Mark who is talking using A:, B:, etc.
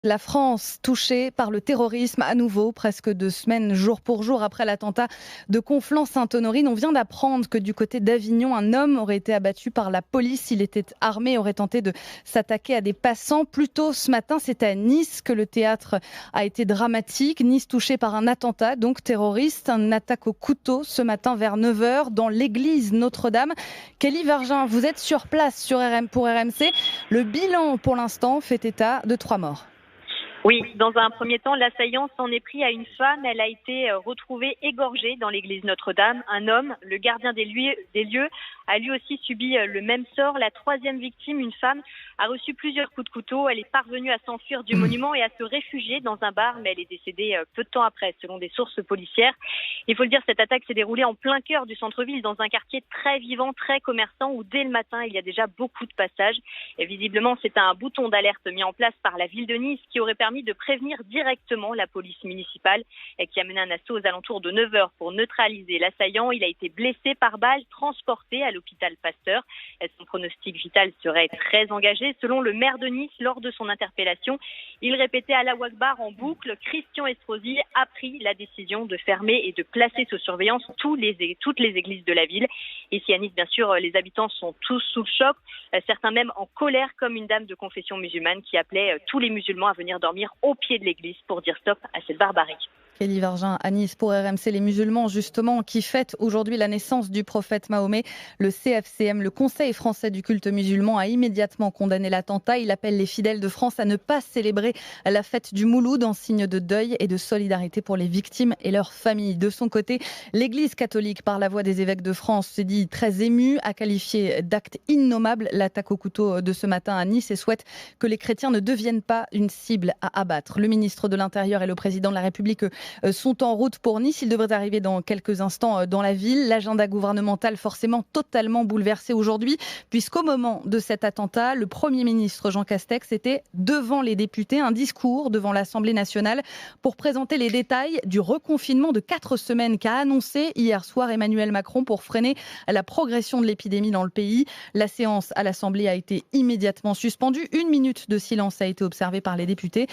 A: La France touchée par le terrorisme à nouveau, presque 2 semaines jour pour jour après l'attentat de Conflans-Sainte-Honorine. On vient d'apprendre que du côté d'Avignon, un homme aurait été abattu par la police. Il était armé, aurait tenté de s'attaquer à des passants. Plus tôt ce matin, c'est à Nice que le théâtre a été dramatique. Nice touchée par un attentat, donc terroriste, une attaque au couteau ce matin vers 9h dans l'église Notre-Dame. Kelly Vergin, vous êtes sur place pour RMC. Le bilan pour l'instant fait état de 3 morts.
B: Oui, dans un premier temps, l'assaillant s'en est pris à une femme. Elle a été retrouvée égorgée dans l'église Notre-Dame. Un homme, le gardien des lieux, a lui aussi subi le même sort. La troisième victime, une femme, a reçu plusieurs coups de couteau. Elle est parvenue à s'enfuir du monument et à se réfugier dans un bar, mais elle est décédée peu de temps après, selon des sources policières. Il faut le dire, cette attaque s'est déroulée en plein cœur du centre-ville, dans un quartier très vivant, très commerçant, où dès le matin, il y a déjà beaucoup de passages. Et visiblement, c'est un bouton d'alerte mis en place par la ville de Nice qui aurait permis de prévenir directement la police municipale et qui a mené un assaut aux alentours de 9h pour neutraliser l'assaillant. Il a été blessé par balle, transporté à l'hôpital Pasteur. Son pronostic vital serait très engagé. Selon le maire de Nice, lors de son interpellation, il répétait Allahu Akbar en boucle. Christian Estrosi a pris la décision de fermer et de placer sous surveillance toutes les églises de la ville. Ici à Nice, bien sûr, les habitants sont tous sous le choc, certains même en colère, comme une dame de confession musulmane qui appelait tous les musulmans à venir dormir au pied de l'église pour dire stop à cette barbarie.
A: Kelly Vergin à Nice pour RMC. Les musulmans, justement, qui fêtent aujourd'hui la naissance du prophète Mahomet. Le CFCM, le Conseil français du culte musulman, a immédiatement condamné l'attentat. Il appelle les fidèles de France à ne pas célébrer la fête du Mouloud en signe de deuil et de solidarité pour les victimes et leurs familles. De son côté, l'Église catholique, par la voix des évêques de France, s'est dit très émue, a qualifié d'acte innommable l'attaque au couteau de ce matin à Nice et souhaite que les chrétiens ne deviennent pas une cible à abattre. Le ministre de l'Intérieur et le président de la République sont en route pour Nice. Ils devraient arriver dans quelques instants dans la ville. L'agenda gouvernemental forcément totalement bouleversé aujourd'hui, puisqu'au moment de cet attentat, le Premier ministre Jean Castex était devant les députés, un discours devant l'Assemblée nationale pour présenter les détails du reconfinement de 4 semaines qu'a annoncé hier soir Emmanuel Macron pour freiner la progression de l'épidémie dans le pays. La séance à l'Assemblée a été immédiatement suspendue. 1 minute de silence a été observée par les députés.